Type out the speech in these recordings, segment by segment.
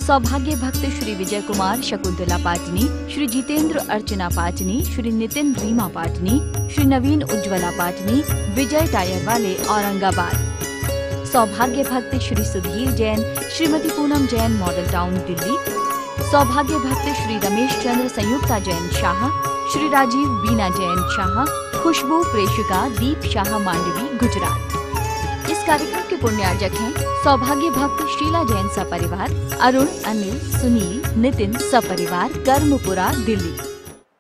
सौभाग्य भक्त श्री विजय कुमार शकुंतला पाटनी, श्री जितेंद्र अर्चना पाटनी, श्री नितिन रीमा पाटनी, श्री नवीन उज्ज्वला पाटनी, विजय टायर वाले औरंगाबाद। सौभाग्य भक्त श्री सुधीर जैन, श्रीमती पूनम जैन मॉडल टाउन दिल्ली। सौभाग्य भक्त श्री रमेश चंद्र संयुक्ता जैन शाह, श्री राजीव बीना जैन शाह, खुशबू प्रेषिका दीप शाह मांडवी गुजरात। इस कार्यक्रम के पुण्यार्जक हैं सौभाग्य भक्त शीला जैन सपरिवार, अरुण, अनिल, सुनील, नितिन सपरिवार, कर्मपुरा दिल्ली।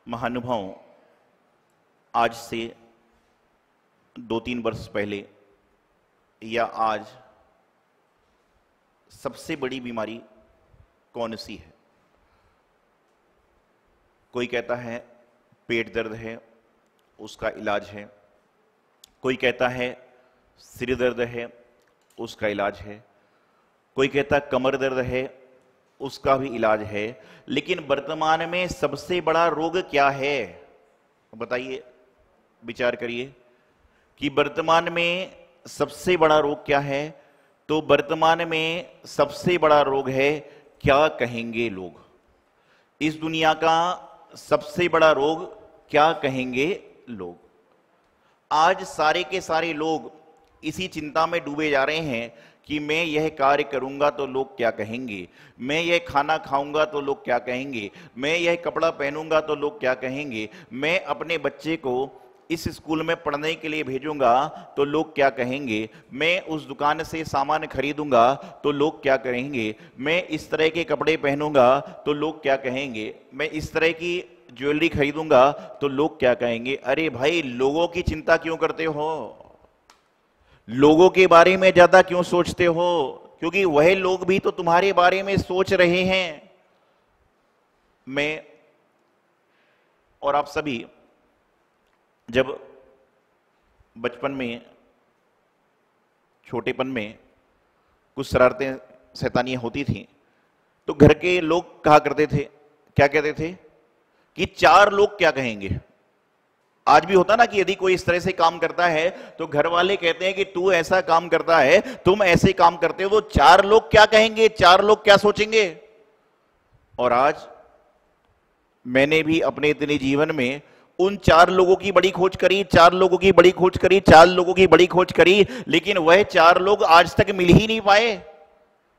महानुभाव, आज से 2-3 वर्ष पहले या आज सबसे बड़ी बीमारी कौन सी है? कोई कहता है पेट दर्द है, उसका इलाज है। कोई कहता है सिर दर्द है, उसका इलाज है। कोई कहता कमर दर्द है, उसका भी इलाज है। लेकिन वर्तमान में सबसे बड़ा रोग क्या है? बताइए, विचार करिए कि वर्तमान में सबसे बड़ा रोग क्या है। तो वर्तमान में सबसे बड़ा रोग है क्या कहेंगे लोग। इस दुनिया का सबसे बड़ा रोग क्या कहेंगे लोग। आज सारे के सारे लोग इसी चिंता में डूबे जा रहे हैं कि मैं यह कार्य करूंगा तो लोग क्या कहेंगे, मैं यह खाना खाऊंगा तो लोग क्या कहेंगे, मैं यह कपड़ा पहनूंगा तो लोग क्या कहेंगे, मैं अपने बच्चे को इस स्कूल में पढ़ने के लिए भेजूंगा तो लोग क्या कहेंगे, मैं उस दुकान से सामान खरीदूंगा तो लोग क्या कहेंगे, मैं इस तरह के कपड़े पहनूंगा तो लोग क्या कहेंगे, मैं इस तरह की ज्वेलरी खरीदूंगा तो लोग क्या कहेंगे। अरे भाई, लोगों की चिंता क्यों करते हो? लोगों के बारे में ज्यादा क्यों सोचते हो? क्योंकि वह लोग भी तो तुम्हारे बारे में सोच रहे हैं। मैं और आप सभी जब बचपन में, छोटेपन में कुछ शरारतें शैतानियां होती थी तो घर के लोग कहा करते थे, क्या कहते थे कि 4 लोग क्या कहेंगे। आज भी होता ना कि यदि कोई इस तरह से काम करता है तो घर वाले कहते हैं कि तू ऐसा काम करता है, तुम ऐसे काम करते हो, तो 4 लोग क्या कहेंगे, 4 लोग क्या सोचेंगे। और आज मैंने भी अपने इतने जीवन में उन 4 लोगों की बड़ी खोज करी, 4 लोगों की बड़ी खोज करी, 4 लोगों की बड़ी खोज करी, लेकिन वह 4 लोग आज तक मिल ही नहीं पाए।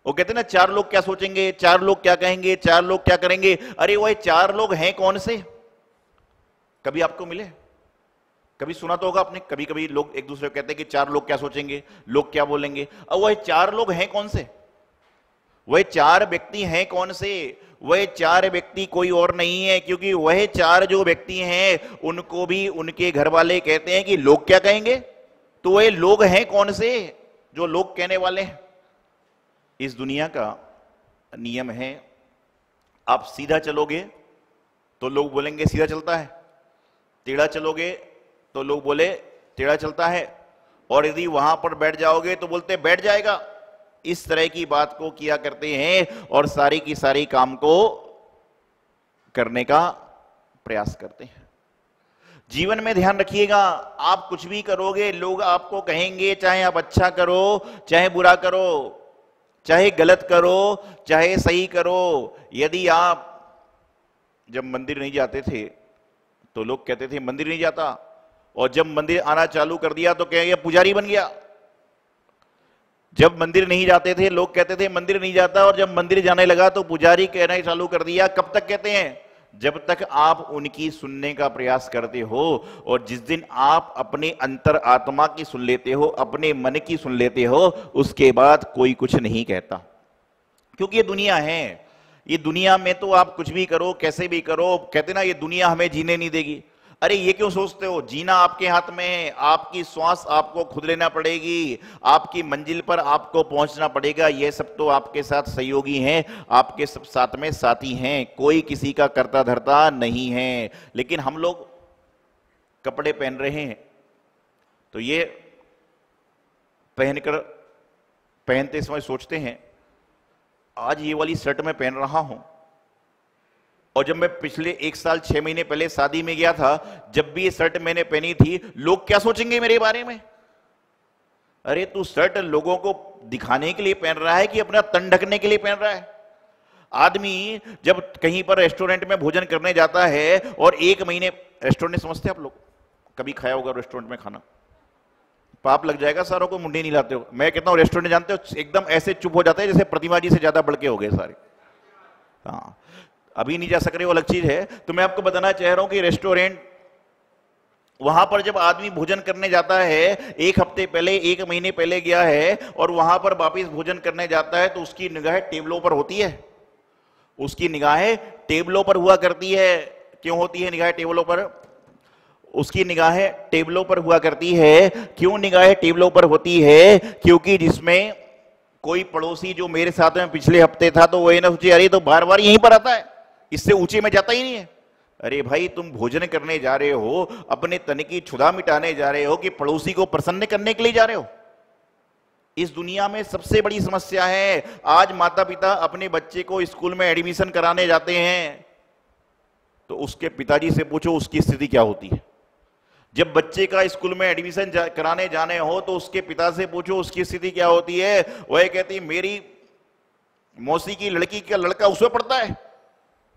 वो कहते ना 4 लोग क्या सोचेंगे, 4 लोग क्या कहेंगे, 4 लोग क्या करेंगे। अरे वह 4 लोग हैं कौन से? कभी आपको मिले? कभी सुना तो होगा आपने। कभी कभी लोग एक दूसरे को कहते हैं कि 4 लोग क्या सोचेंगे, लोग क्या बोलेंगे। अब वह 4 लोग हैं कौन से? वह 4 व्यक्ति हैं कौन से? वह 4 व्यक्ति कोई और नहीं है, क्योंकि वह 4 जो व्यक्ति हैं उनको भी उनके घर वाले कहते हैं कि लोग क्या कहेंगे। तो वह लोग हैं कौन से जो लोग कहने वाले हैं? इस दुनिया का नियम है, आप सीधा चलोगे तो लोग बोलेंगे सीधा चलता है, टेढ़ा चलोगे तो लोग बोले टेढ़ा चलता है, और यदि वहां पर बैठ जाओगे तो बोलते बैठ जाएगा। इस तरह की बात को किया करते हैं और सारी की सारी काम को करने का प्रयास करते हैं। जीवन में ध्यान रखिएगा, आप कुछ भी करोगे लोग आपको कहेंगे, चाहे आप अच्छा करो चाहे बुरा करो, चाहे गलत करो चाहे सही करो। यदि आप जब मंदिर नहीं जाते थे तो लोग कहते थे मंदिर नहीं जाता, और जब मंदिर आना चालू कर दिया तो कहेंगे पुजारी बन गया। जब मंदिर नहीं जाते थे लोग कहते थे मंदिर नहीं जाता, और जब मंदिर जाने लगा तो पुजारी कहना चालू कर दिया। कब तक कहते हैं? जब तक आप उनकी सुनने का प्रयास करते हो। और जिस दिन आप अपने अंतर आत्मा की सुन लेते हो, अपने मन की सुन लेते हो, उसके बाद कोई कुछ नहीं कहता। क्योंकि ये दुनिया है, ये दुनिया में तो आप कुछ भी करो कैसे भी करो, कहते ना ये दुनिया हमें जीने नहीं देगी। अरे ये क्यों सोचते हो? जीना आपके हाथ में है, आपकी श्वास आपको खुद लेना पड़ेगी, आपकी मंजिल पर आपको पहुंचना पड़ेगा। ये सब तो आपके साथ सहयोगी हैं, आपके सब साथ में साथी हैं, कोई किसी का करता धरता नहीं है। लेकिन हम लोग कपड़े पहन रहे हैं तो ये पहनते समय सोचते हैं आज ये वाली शर्ट मैं पहन रहा हूं, और जब मैं पिछले 1 साल 6 महीने पहले शादी में गया था, जब भी ये शर्ट मैंने पहनी थी, लोग क्या सोचेंगे मेरे बारे में। अरे तू शर्ट लोगों को दिखाने के लिए पहन रहा है कि अपना तन ढकने के लिए पहन रहा है? आदमी जब कहीं पर रेस्टोरेंट में भोजन करने जाता है और 1 महीने, रेस्टोरेंट समझते आप लोग, कभी खाया होगा रेस्टोरेंट में खाना, पाप लग जाएगा सारों को, मुंडी नहीं लाते हो। मैं कहता हूं रेस्टोरेंट जानते हो, एकदम ऐसे चुप हो जाते हैं जैसे प्रतिमा जी से ज्यादा बड़के हो गए सारे। हाँ, अभी नहीं जा सक रहे, वो अलग चीज है। तो मैं आपको बताना चाह रहा हूं कि रेस्टोरेंट, वहां पर जब आदमी भोजन करने जाता है, 1 हफ्ते पहले, 1 महीने पहले गया है और वहां पर वापिस भोजन करने जाता है, तो उसकी निगाह टेबलों पर होती है, उसकी निगाहें टेबलों पर हुआ करती है। क्यों होती है निगाहें टेबलों पर? उसकी निगाहें टेबलों पर हुआ करती है। क्यों निगाहें टेबलों पर होती है? क्योंकि जिसमें कोई पड़ोसी जो मेरे साथ में पिछले हफ्ते था, तो वो ये ना सोचे अरे तो बार बार यहीं पर आता है, इससे ऊंचे में जाता ही नहीं है। अरे भाई, तुम भोजन करने जा रहे हो, अपने तन की क्षुधा मिटाने जा रहे हो कि पड़ोसी को प्रसन्न करने के लिए जा रहे हो? इस दुनिया में सबसे बड़ी समस्या है, आज माता पिता अपने बच्चे को स्कूल में एडमिशन कराने जाते हैं तो उसके पिताजी से पूछो उसकी स्थिति क्या होती है। जब बच्चे का स्कूल में एडमिशन कराने जाने हो तो उसके पिता से पूछो उसकी स्थिति क्या होती है। वह कहती मेरी मौसी की लड़की का लड़का उसमें पढ़ता है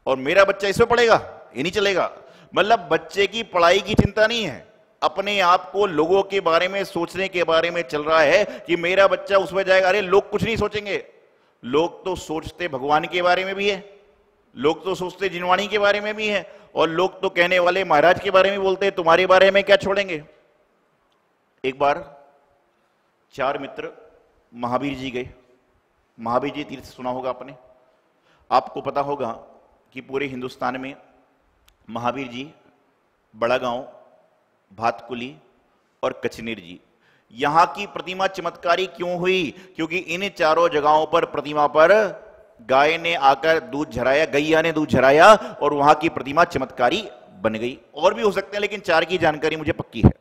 और मेरा बच्चा इसमें पढ़ेगा, ये नहीं चलेगा। मतलब बच्चे की पढ़ाई की चिंता नहीं है, अपने आप को लोगों के बारे में सोचने के बारे में चल रहा है कि मेरा बच्चा उसमें जाएगा। अरे लोग कुछ नहीं सोचेंगे, लोग तो सोचते भगवान के बारे में भी है, लोग तो सोचते जिनवाणी के बारे में भी है, और लोग तो कहने वाले महाराज के बारे में बोलते हैं, तुम्हारे बारे में क्या छोड़ेंगे। एक बार 4 मित्र महावीर जी गए। महावीर जी तीर्थ सुना होगा आपने, आपको पता होगा कि पूरे हिंदुस्तान में महावीर जी, बड़ा गांव, भातकुली और कचनेर जी, यहां की प्रतिमा चमत्कारी क्यों हुई? क्योंकि इन चारों जगहों पर प्रतिमा पर गाय ने आकर दूध झराया, गैया ने दूध झराया और वहां की प्रतिमा चमत्कारी बन गई। और भी हो सकते हैं लेकिन 4 की जानकारी मुझे पक्की है।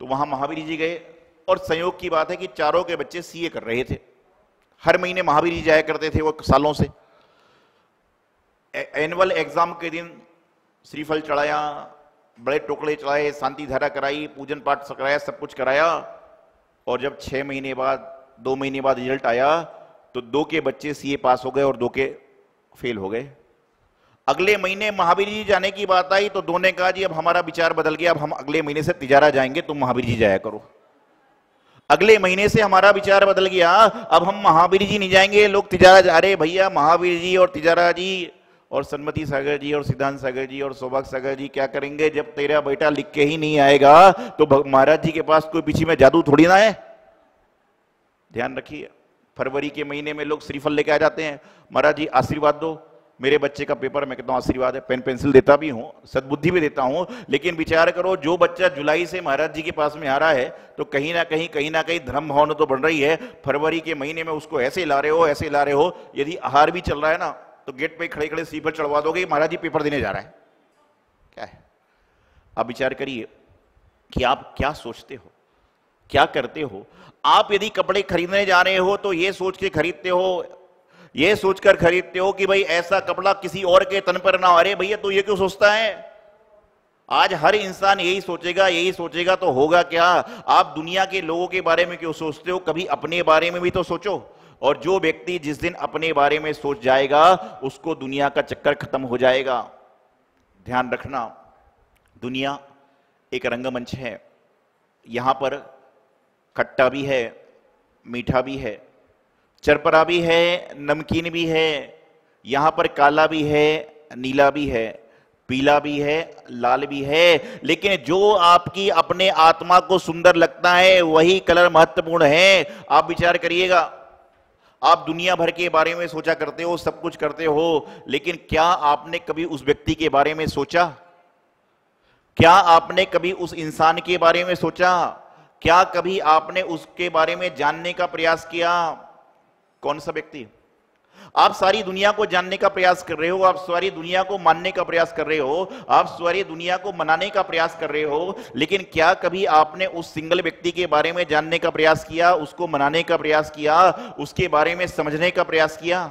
तो वहां महावीर जी गए और संयोग की बात है कि चारों के बच्चे सीए कर रहे थे। हर महीने महावीर जी जाया करते थे वो सालों से। एनुअल एग्जाम के दिन श्रीफल चढ़ाया, बड़े टोकरे चढ़ाए, शांति धारा कराई, पूजन पाठ कराया, सब कुछ कराया। और जब 6 महीने बाद, 2 महीने बाद रिजल्ट आया तो 2 के बच्चे सीए पास हो गए और 2 के फेल हो गए। अगले महीने महावीर जी जाने की बात आई तो 2 ने कहा जी अब हमारा विचार बदल गया, अब हम अगले महीने से तिजारा जाएंगे, तुम महावीर जी जाया करो। अगले महीने से हमारा विचार बदल गया, अब हम महावीर जी नहीं जाएंगे, लोग तिजारा जा रहे। भैया महावीर जी और तिजारा जी और सन्मति सागर जी और सिद्धांत सागर जी और सौभाग्य सागर जी क्या करेंगे? जब तेरा बेटा लिख के ही नहीं आएगा तो महाराज जी के पास कोई पीछे में जादू थोड़ी ना है। ध्यान रखिए, फरवरी के महीने में लोग श्रीफल लेके आ जाते हैं, महाराज जी आशीर्वाद दो, मेरे बच्चे का पेपर। मैं कहता हूं आशीर्वाद है, पेन पेंसिल देता भी हूं, सद्बुद्धि भी देता हूं, लेकिन विचार करो जो बच्चा जुलाई से महाराज जी के पास में आ रहा है तो कहीं ना कहीं धर्म भावना तो बढ़ रही है। फरवरी के महीने में उसको ऐसे ला रहे हो, ऐसे ला रहे हो। यदि आहार भी चल रहा है ना तो गेट पे खड़े खड़े श्रीफल चढ़वा दोगे, महाराज जी पेपर देने जा रहा है। क्या है? आप विचार करिए कि आप क्या सोचते हो, क्या करते हो। आप यदि कपड़े खरीदने जा रहे हो तो ये सोच के खरीदते हो, ये सोचकर खरीदते हो कि भाई ऐसा कपड़ा किसी और के तन पर ना हो। अरे भैया, तो ये क्यों सोचता है? आज हर इंसान यही सोचेगा तो होगा क्या? आप दुनिया के लोगों के बारे में क्यों सोचते हो? कभी अपने बारे में भी तो सोचो। और जो व्यक्ति जिस दिन अपने बारे में सोच जाएगा उसको दुनिया का चक्कर खत्म हो जाएगा। ध्यान रखना, दुनिया एक रंगमंच है, यहां पर खट्टा भी है, मीठा भी है, चरपरा भी है, नमकीन भी है, यहां पर काला भी है, नीला भी है, पीला भी है, लाल भी है। लेकिन जो आपकी अपने आत्मा को सुंदर लगता है वही कलर महत्वपूर्ण है। आप विचार करिएगा, आप दुनिया भर के बारे में सोचा करते हो, सब कुछ करते हो, लेकिन क्या आपने कभी उस व्यक्ति के बारे में सोचा? क्या आपने कभी उस इंसान के बारे में सोचा? क्या कभी आपने उसके बारे में जानने का प्रयास किया? कौन सा व्यक्ति? आप सारी दुनिया को जानने का प्रयास कर रहे हो, आप सारी दुनिया को मानने का प्रयास कर रहे हो, आप सारी दुनिया को मनाने का प्रयास कर रहे हो, लेकिन क्या कभी आपने उस सिंगल व्यक्ति के बारे में जानने का प्रयास किया, उसको मनाने का प्रयास किया, उसके बारे में समझने का प्रयास किया?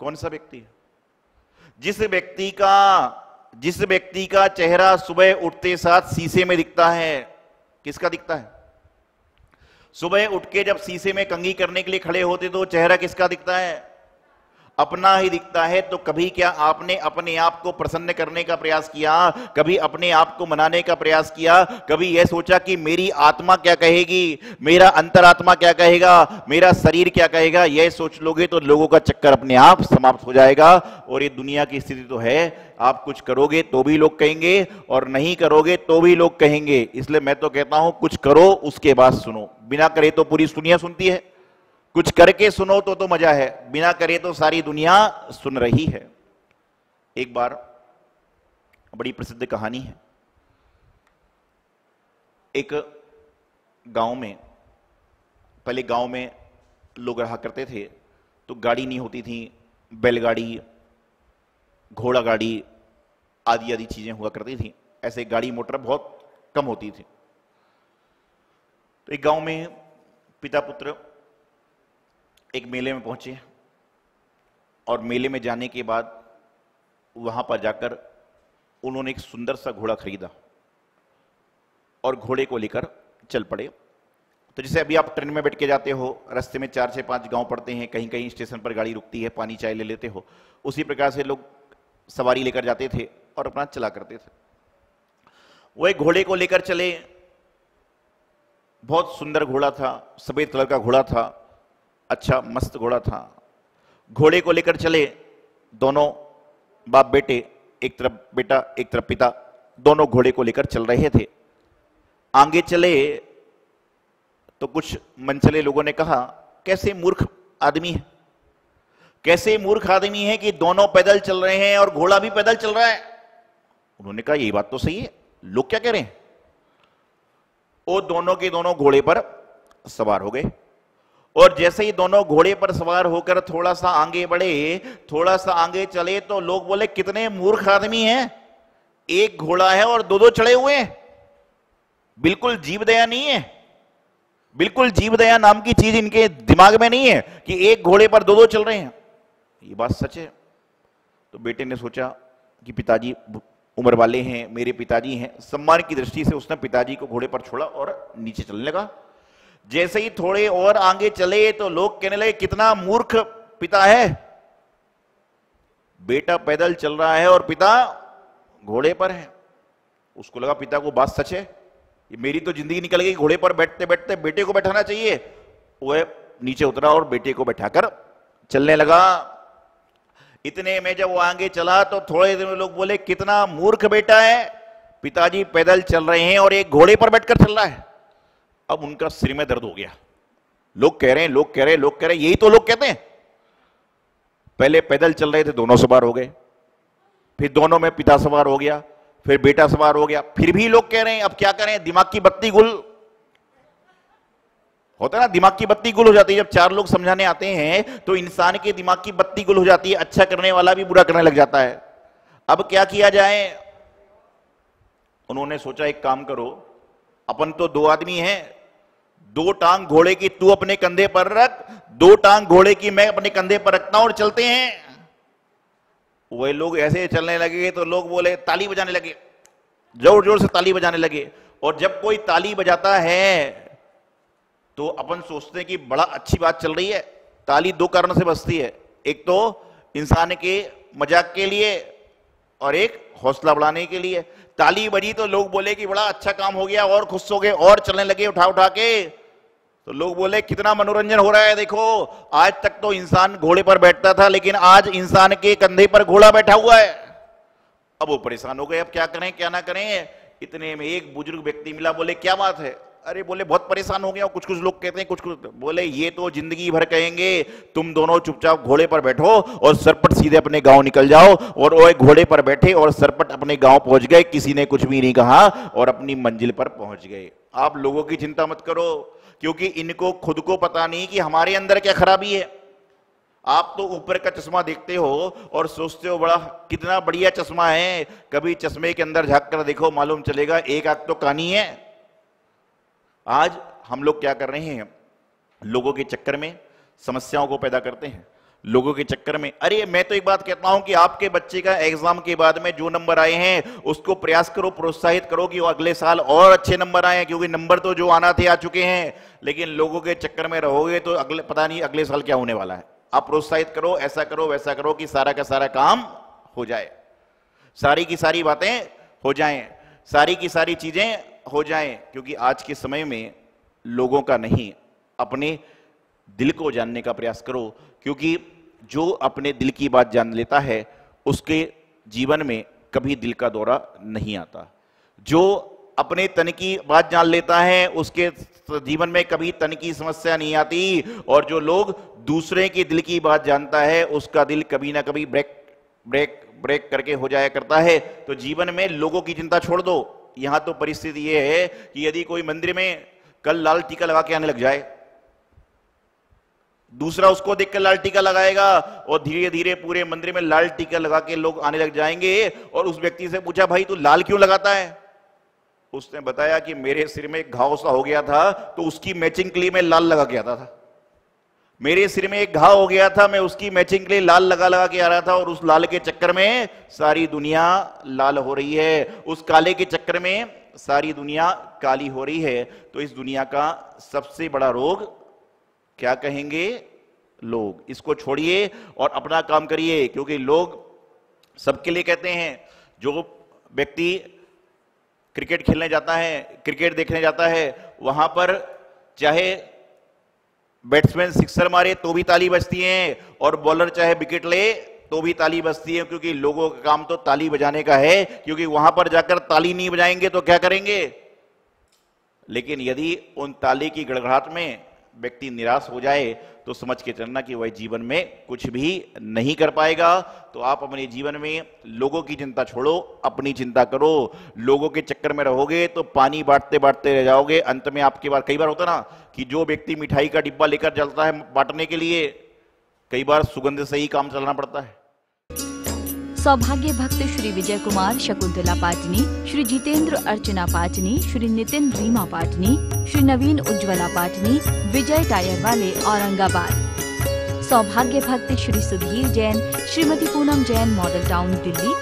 कौन सा व्यक्ति? जिस व्यक्ति का चेहरा सुबह उठते साथ शीशे में दिखता है, किसका दिखता है? सुबह उठ के जब शीशे में कंघी करने के लिए खड़े होते तो चेहरा किसका दिखता है? अपना ही दिखता है, तो कभी क्या आपने अपने आप को प्रसन्न करने का प्रयास किया? कभी अपने आप को मनाने का प्रयास किया? कभी यह सोचा कि मेरी आत्मा क्या कहेगी, मेरा अंतरात्मा क्या कहेगा, मेरा शरीर क्या कहेगा? यह सोच लोगे तो लोगों का चक्कर अपने आप समाप्त हो जाएगा। और ये दुनिया की स्थिति तो है, आप कुछ करोगे तो भी लोग कहेंगे और नहीं करोगे तो भी लोग कहेंगे। इसलिए मैं तो कहता हूं कुछ करो उसके बाद सुनो। बिना करे तो पूरी दुनिया सुनती है, कुछ करके सुनो तो मजा है, बिना करे तो सारी दुनिया सुन रही है। एक बार बड़ी प्रसिद्ध कहानी है। एक गांव में, पहले गांव में लोग रहा करते थे तो गाड़ी नहीं होती थी, बैलगाड़ी, घोड़ा गाड़ी आदि आदि चीजें हुआ करती थी। ऐसे गाड़ी मोटर बहुत कम होती थी। तो एक गांव में पिता पुत्र एक मेले में पहुंचे और मेले में जाने के बाद वहां पर जाकर उन्होंने एक सुंदर सा घोड़ा खरीदा और घोड़े को लेकर चल पड़े। तो जैसे अभी आप ट्रेन में बैठ के जाते हो, रास्ते में 4 से 5 गांव पड़ते हैं, कहीं कहीं स्टेशन पर गाड़ी रुकती है, पानी चाय ले लेते हो, उसी प्रकार से लोग सवारी लेकर जाते थे और अपना चला करते थे। वो एक घोड़े को लेकर चले, बहुत सुंदर घोड़ा था, सफेद कलर का घोड़ा था, अच्छा मस्त घोड़ा था। घोड़े को लेकर चले, दोनों बाप बेटे, एक तरफ बेटा एक तरफ पिता, दोनों घोड़े को लेकर चल रहे थे। आगे चले तो कुछ मनचले लोगों ने कहा, कैसे मूर्ख आदमी है, कैसे मूर्ख आदमी है कि दोनों पैदल चल रहे हैं और घोड़ा भी पैदल चल रहा है। उन्होंने कहा यही बात तो सही है, लोग क्या कह रहे हैं। वो दोनों के दोनों घोड़े पर सवार हो गए और जैसे ही दोनों घोड़े पर सवार होकर थोड़ा सा आगे बढ़े, थोड़ा सा आगे चले तो लोग बोले कितने मूर्ख आदमी हैं, एक घोड़ा है और दो चढ़े हुए हैं। बिल्कुल जीव दया नहीं है, बिल्कुल जीव दया नाम की चीज इनके दिमाग में नहीं है कि एक घोड़े पर दो चल रहे हैं। ये बात सच है। तो बेटे ने सोचा कि पिताजी उम्र वाले हैं, मेरे पिताजी हैं, सम्मान की दृष्टि से उसने पिताजी को घोड़े पर छोड़ा और नीचे चलने लगा। जैसे ही थोड़े और आगे चले तो लोग कहने लगे कितना मूर्ख पिता है, बेटा पैदल चल रहा है और पिता घोड़े पर है। उसको लगा पिता को बात सच है, ये मेरी तो जिंदगी निकल गई, घोड़े पर बैठते बैठते बेटे को बैठाना चाहिए। वह नीचे उतरा और बेटे को बैठाकर चलने लगा। इतने में जब वो आगे चला तो थोड़े देर में लोग बोले कितना मूर्ख बेटा है, पिताजी पैदल चल रहे हैं और एक घोड़े पर बैठकर चल रहा है। अब उनका सिर में दर्द हो गया। लोग कह रहे हैं, लोग कह रहे हैं, लोग कह रहे हैं, यही तो लोग कहते हैं। पहले पैदल चल रहे थे, दोनों सवार हो गए, फिर दोनों में पिता सवार हो गया, फिर बेटा सवार हो गया, फिर भी लोग कह रहे हैं। अब क्या करें, दिमाग की बत्ती गुल होता है ना, दिमाग की बत्ती गुल हो जाती है। जब 4 लोग समझाने आते हैं तो इंसान के दिमाग की बत्ती गुल हो जाती है, अच्छा करने वाला भी बुरा करने लग जाता है। अब क्या किया जाए। उन्होंने सोचा एक काम करो, अपन तो 2 आदमी हैं, 2 टांग घोड़े की तू अपने कंधे पर रख, 2 टांग घोड़े की मैं अपने कंधे पर रखता हूं और चलते हैं। वह लोग ऐसे चलने लगे तो लोग बोले, ताली बजाने लगे, जोर जोर से ताली बजाने लगे। और जब कोई ताली बजाता है तो अपन सोचते हैं कि बड़ा अच्छी बात चल रही है। ताली 2 कारण से बजती है, एक तो इंसान के मजाक के लिए और एक हौसला बढ़ाने के लिए। ताली बजी तो लोग बोले कि बड़ा अच्छा काम हो गया, और खुश हो गए और चलने लगे उठा उठा के। तो लोग बोले कितना मनोरंजन हो रहा है, देखो आज तक तो इंसान घोड़े पर बैठता था लेकिन आज इंसान के कंधे पर घोड़ा बैठा हुआ है। अब वो परेशान हो गए, अब क्या करें क्या ना करें। इतने में एक बुजुर्ग व्यक्ति मिला, बोले क्या बात है। अरे बोले बहुत परेशान हो गया। कुछ कुछ लोग कहते हैं, कुछ कुछ बोले ये तो जिंदगी भर कहेंगे तुम दोनों चुपचाप घोड़े पर बैठो और सरपट सीधे अपने गांव निकल जाओ। और वो घोड़े पर बैठे और सरपट अपने गांव पहुंच गए, किसी ने कुछ भी नहीं कहा और अपनी मंजिल पर पहुंच गए। आप लोगों की चिंता मत करो, क्योंकि इनको खुद को पता नहीं कि हमारे अंदर क्या खराबी है। आप तो ऊपर का चश्मा देखते हो और सोचते हो बड़ा कितना बढ़िया चश्मा है, कभी चश्मे के अंदर झांक कर देखो, मालूम चलेगा एक आंख तो कानी है। आज हम लोग क्या कर रहे हैं, लोगों के चक्कर में समस्याओं को पैदा करते हैं, लोगों के चक्कर में। अरे मैं तो एक बात कहता हूं कि आपके बच्चे का एग्जाम के बाद में जो नंबर आए हैं उसको प्रयास करो, प्रोत्साहित करो कि वो अगले साल और अच्छे नंबर आए, क्योंकि नंबर तो जो आना थे आ चुके हैं। लेकिन लोगों के चक्कर में रहोगे तो अगले पता नहीं अगले साल क्या होने वाला है। आप प्रोत्साहित करो, ऐसा करो वैसा करो कि सारा का सारा काम हो जाए, सारी की सारी बातें हो जाएं, सारी की सारी चीजें हो जाएं। क्योंकि आज के समय में लोगों का नहीं, अपने दिल को जानने का प्रयास करो। क्योंकि जो अपने दिल की बात जान लेता है उसके जीवन में कभी दिल का दौरा नहीं आता। जो अपने तन की बात जान लेता है उसके जीवन में कभी तन की समस्या नहीं आती। और जो लोग दूसरे के दिल की बात जानता है उसका दिल कभी ना कभी ब्रेक ब्रेक ब्रेक करके हो जाया करता है। तो जीवन में लोगों की चिंता छोड़ दो। यहां तो परिस्थिति यह है कि यदि कोई मंदिर में कल लाल टीका लगा के आने लग जाए, दूसरा उसको देखकर लाल टीका लगाएगा और धीरे धीरे पूरे मंदिर में लाल टीका लगा के लोग आने लग जाएंगे। और उस व्यक्ति से पूछा, भाई तू लाल क्यों लगाता है? उसने बताया कि मेरे सिर में एक घाव सा हो गया था तो उसकी मैचिंग के लिए मैं लाल लगा के आता था। मेरे सिर में एक घाव हो गया था, मैं उसकी मैचिंग के लिए लाल लगा लगा के आ रहा था और उस लाल के चक्कर में सारी दुनिया लाल हो रही है, उस काले के चक्कर में सारी दुनिया काली हो रही है। तो इस दुनिया का सबसे बड़ा रोग क्या कहेंगे लोग? इसको छोड़िए और अपना काम करिए। क्योंकि लोग सबके लिए कहते हैं, जो व्यक्ति क्रिकेट खेलने जाता है, क्रिकेट देखने जाता है, वहां पर चाहे बैट्समैन सिक्सर मारे तो भी ताली बजती है और बॉलर चाहे विकेट ले तो भी ताली बजती है। क्योंकि लोगों का काम तो ताली बजाने का है। क्योंकि वहां पर जाकर ताली नहीं बजाएंगे तो क्या करेंगे? लेकिन यदि उन ताली की गड़गड़ाहट में व्यक्ति निराश हो जाए तो समझ के चलना कि वह जीवन में कुछ भी नहीं कर पाएगा। तो आप अपने जीवन में लोगों की चिंता छोड़ो, अपनी चिंता करो। लोगों के चक्कर में रहोगे तो पानी बांटते बांटते रह जाओगे। अंत में आपके बार कई बार होता ना कि जो व्यक्ति मिठाई का डिब्बा लेकर चलता है बांटने के लिए, कई बार सुगंध से ही काम चलाना पड़ता है। सौभाग्य भक्त श्री विजय कुमार शकुंतला पाटनी, श्री जितेंद्र अर्चना पाटनी, श्री नितिन रीमा पाटनी, श्री नवीन उज्ज्वला पाटनी, विजय टायर वाले औरंगाबाद। सौभाग्य भक्त श्री सुधीर जैन, श्रीमती पूनम जैन मॉडल टाउन दिल्ली।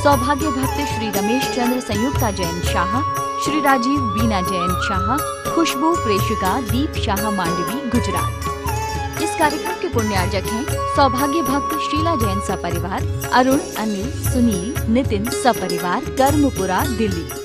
सौभाग्य भक्त श्री रमेश चंद्र संयुक्ता जैन शाह, श्री राजीव बीना जैन शाह, खुशबू प्रेषिका दीप शाह मांडवी गुजरात। इस कार्यक्रम के पुण्यार्जक हैं सौभाग्य भक्त शीला जैन सपरिवार, अरुण, अनिल, सुनील, नितिन सपरिवार, कर्मपुरा दिल्ली।